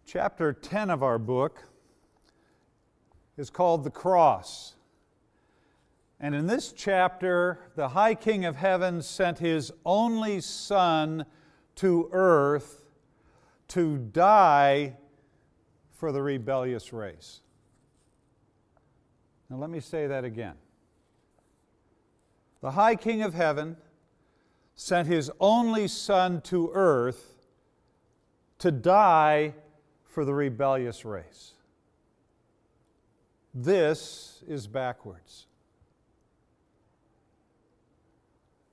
Chapter 10 of our book is called The Cross. And in this chapter, the High King of Heaven sent His only Son to earth to die for the rebellious race. Now let me say that again. The High King of Heaven sent His only Son to earth to die for the rebellious race. This is backwards.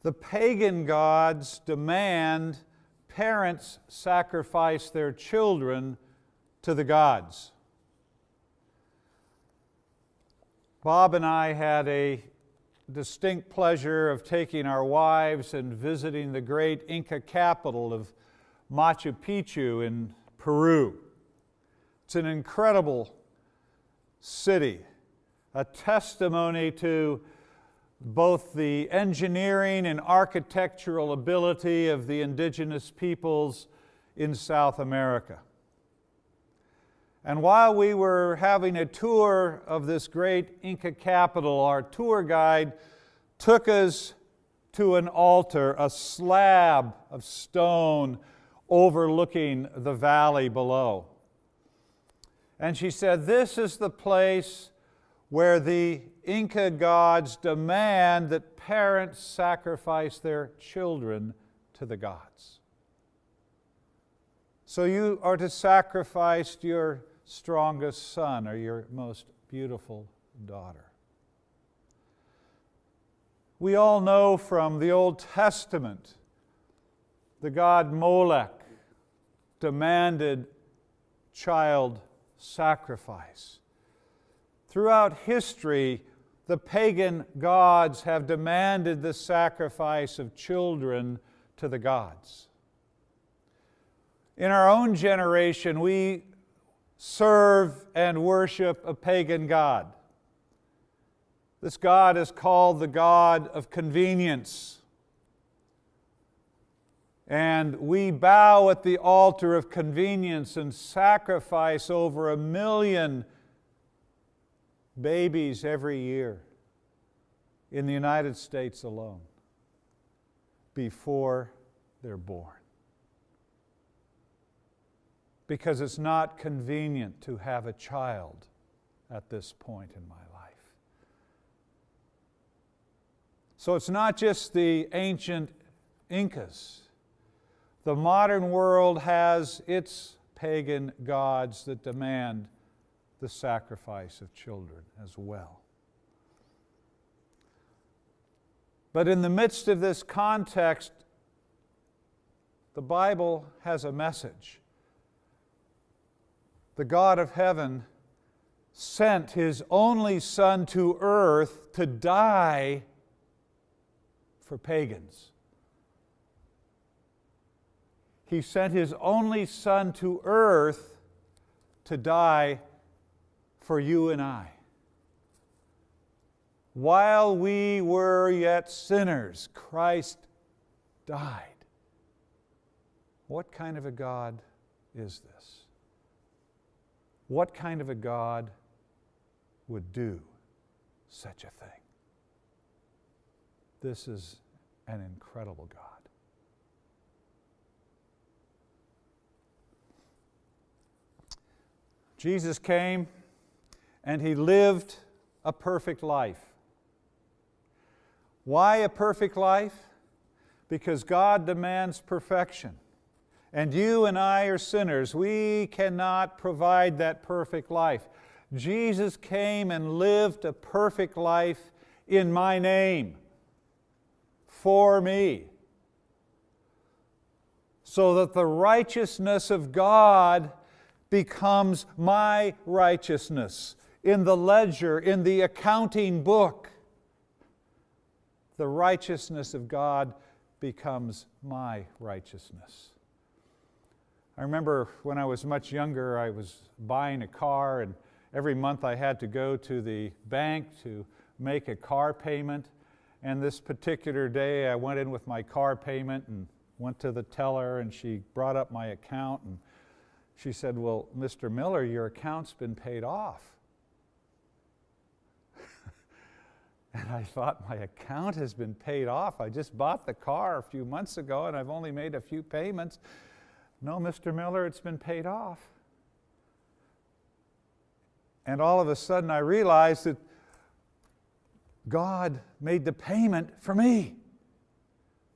The pagan gods demand parents sacrifice their children to the gods. Bob and I had a distinct pleasure of taking our wives and visiting the great Inca capital of Machu Picchu in Peru. It's an incredible city, a testimony to both the engineering and architectural ability of the indigenous peoples in South America. And while we were having a tour of this great Inca capital, our tour guide took us to an altar, a slab of stone overlooking the valley below. And she said, "This is the place where the Inca gods demand that parents sacrifice their children to the gods. So you are to sacrifice your strongest son or your most beautiful daughter." We all know from the Old Testament the god Molech demanded child sacrifice. Throughout history, the pagan gods have demanded the sacrifice of children to the gods. In our own generation, we serve and worship a pagan god. This god is called the god of convenience. And we bow at the altar of convenience and sacrifice over 1 million babies every year in the United States alone before they're born. Because it's not convenient to have a child at this point in my life. So it's not just the ancient Incas. The modern world has its pagan gods that demand the sacrifice of children as well. But in the midst of this context, the Bible has a message. The God of heaven sent His only Son to earth to die for pagans. He sent His only Son to earth to die for you and I. While we were yet sinners, Christ died. What kind of a God is this? What kind of a God would do such a thing? This is an incredible God. Jesus came and He lived a perfect life. Why a perfect life? Because God demands perfection. And you and I are sinners. We cannot provide that perfect life. Jesus came and lived a perfect life in my name, for me, so that the righteousness of God becomes my righteousness in the ledger, in the accounting book. The righteousness of God becomes my righteousness. I remember when I was much younger, I was buying a car, and every month I had to go to the bank to make a car payment. And this particular day, I went in with my car payment and went to the teller, and she brought up my account, and She said, "Well, Mr. Miller, your account's been paid off." And I thought, my account has been paid off. I just bought the car a few months ago and I've only made a few payments. No, Mr. Miller, it's been paid off. And all of a sudden I realized that God made the payment for me.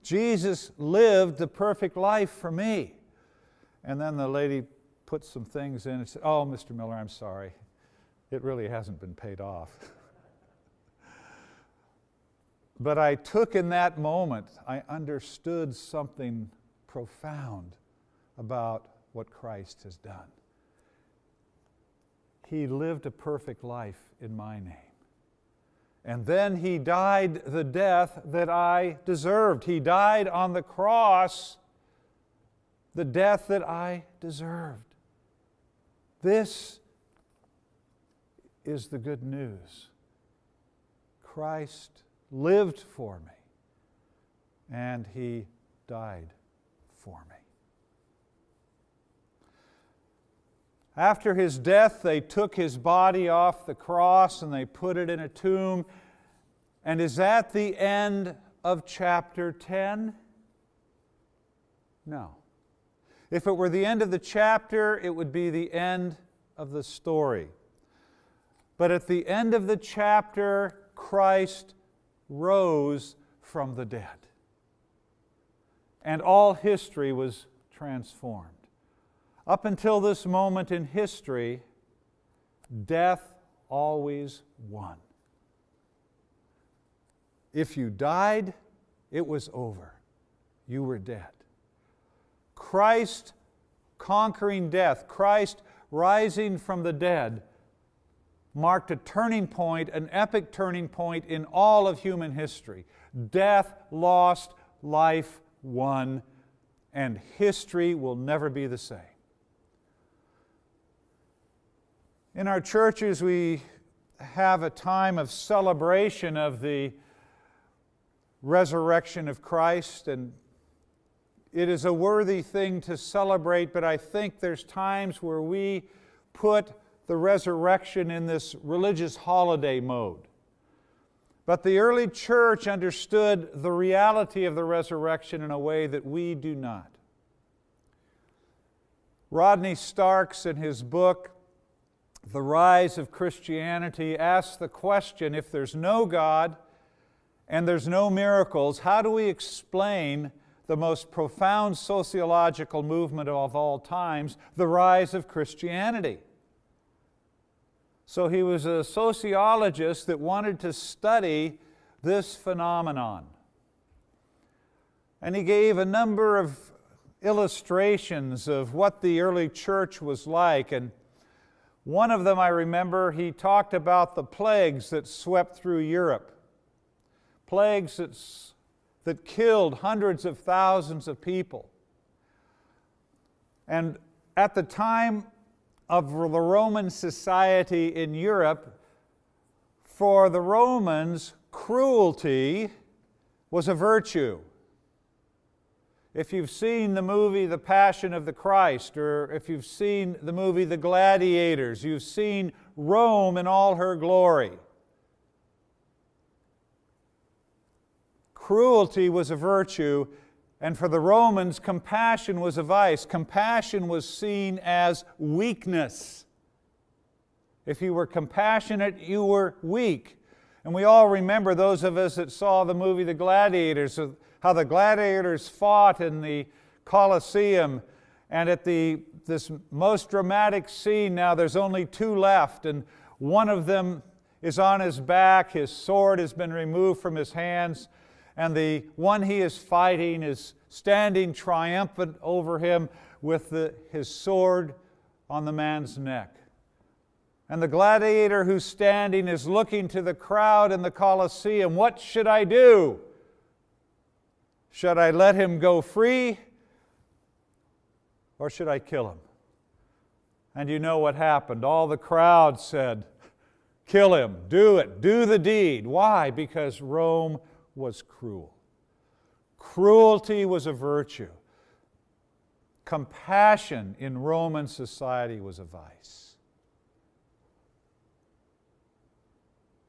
Jesus lived the perfect life for me. And then the lady put some things in and said, "Oh, Mr. Miller, I'm sorry. It really hasn't been paid off." But I took in that moment, I understood something profound about what Christ has done. He lived a perfect life in my name. And then He died the death that I deserved. He died on the cross the death that I deserved. This is the good news. Christ lived for me, and He died for me. After His death, they took His body off the cross and they put it in a tomb. And is that the end of chapter 10? No. If it were the end of the chapter, it would be the end of the story. But at the end of the chapter, Christ rose from the dead. And all history was transformed. Up until this moment in history, death always won. If you died, it was over. You were dead. Christ conquering death, Christ rising from the dead, marked a turning point, an epic turning point in all of human history. Death lost, life won, and history will never be the same. In our churches, we have a time of celebration of the resurrection of Christ, and it is a worthy thing to celebrate, but I think there's times where we put the resurrection in this religious holiday mode. But the early church understood the reality of the resurrection in a way that we do not. Rodney Starks, in his book, The Rise of Christianity, asks the question, if there's no God and there's no miracles, how do we explain the most profound sociological movement of all times, the rise of Christianity? So he was a sociologist that wanted to study this phenomenon. And he gave a number of illustrations of what the early church was like. And one of them, I remember, he talked about the plagues that swept through Europe. Plagues that killed hundreds of thousands of people. And at the time of the Roman society in Europe, for the Romans, cruelty was a virtue. If you've seen the movie The Passion of the Christ, or if you've seen the movie The Gladiators, you've seen Rome in all her glory. Cruelty was a virtue, and for the Romans, compassion was a vice. Compassion was seen as weakness. If you were compassionate, you were weak. And we all remember, those of us that saw the movie The Gladiators, how the gladiators fought in the Colosseum. And at this most dramatic scene now, there's only two left, and one of them is on his back, his sword has been removed from his hands, and the one he is fighting is standing triumphant over him with his sword on the man's neck. And the gladiator who's standing is looking to the crowd in the Colosseum. What should I do? Should I let him go free, or should I kill him? And you know what happened. All the crowd said, kill him, do it, do the deed. Why? Because Rome was cruel. Cruelty was a virtue. compassion in Roman society was a vice.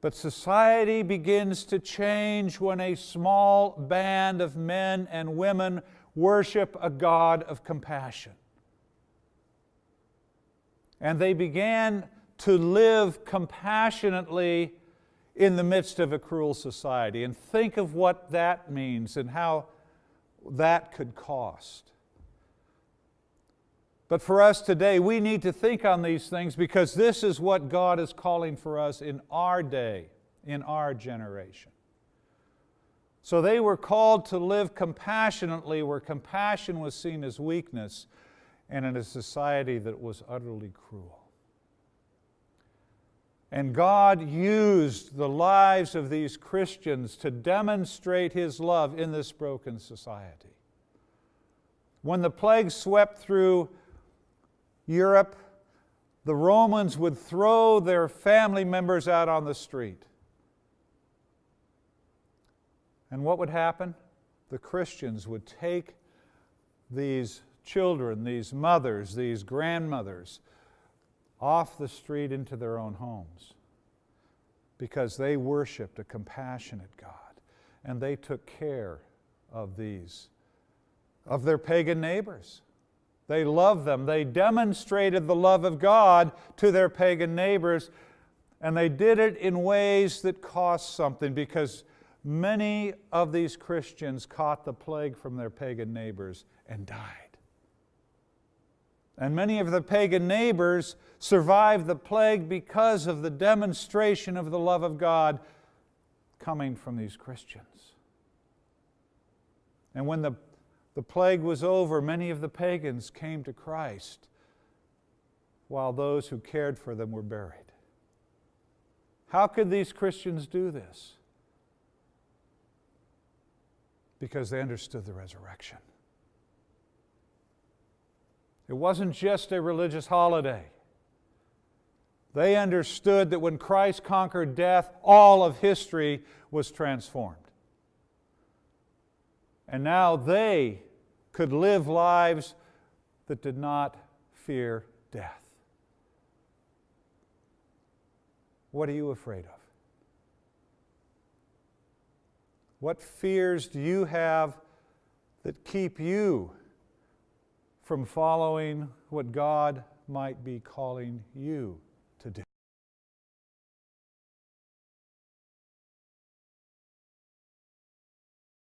But society begins to change when a small band of men and women worship a God of compassion. And they began to live compassionately in the midst of a cruel society. And think of what that means and how that could cost. But for us today, we need to think on these things because this is what God is calling for us in our day, in our generation. So they were called to live compassionately where compassion was seen as weakness and in a society that was utterly cruel. And God used the lives of these Christians to demonstrate His love in this broken society. When the plague swept through Europe, the Romans would throw their family members out on the street. And what would happen? The Christians would take these children, these mothers, these grandmothers, off the street into their own homes because they worshiped a compassionate God and they took care of their pagan neighbors. They loved them. They demonstrated the love of God to their pagan neighbors, and they did it in ways that cost something because many of these Christians caught the plague from their pagan neighbors and died. And many of the pagan neighbors survived the plague because of the demonstration of the love of God coming from these Christians. And when the plague was over, many of the pagans came to Christ while those who cared for them were buried. How could these Christians do this? Because they understood the resurrection. It wasn't just a religious holiday. They understood that when Christ conquered death, all of history was transformed. And now they could live lives that did not fear death. What are you afraid of? What fears do you have that keep you from following what God might be calling you